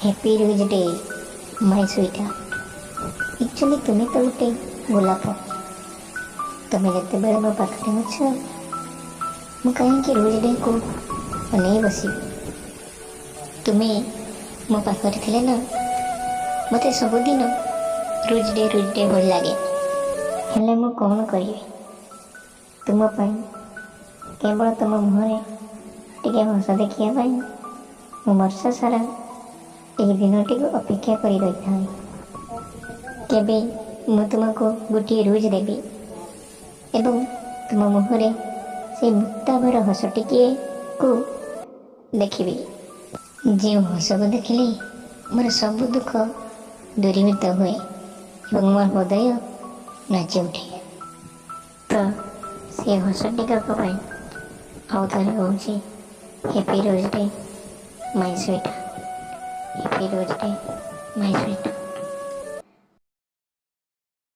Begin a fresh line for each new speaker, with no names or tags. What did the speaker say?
Happy rose day my sweet actually तुम्हें तो गोटे गोलाप तुम्हें जिते बेले मो पाखे अछ मु कहीं रोज डे को अने बस तुम्हें मो पाखे थे ना मत सबुदिन रोज डे भल लगे हेले मु कौन करी तुम्हें केवल तुम मुहरे टे हस देखापी मु वर्ष सारा यही दिनटी को अपेक्षा कर रही था केबे मु तुमको गोटे रोज देवी एवं तुम मुहरे से मुक्ताभर हस टिके को देखी जो हस को देखिले मोर सब दुख दूरीभूत हुए और मोर हृदय नाची उठे। तो से हस टिकक आउ थे कौन happy rose day my sweet happy rose day my sweet.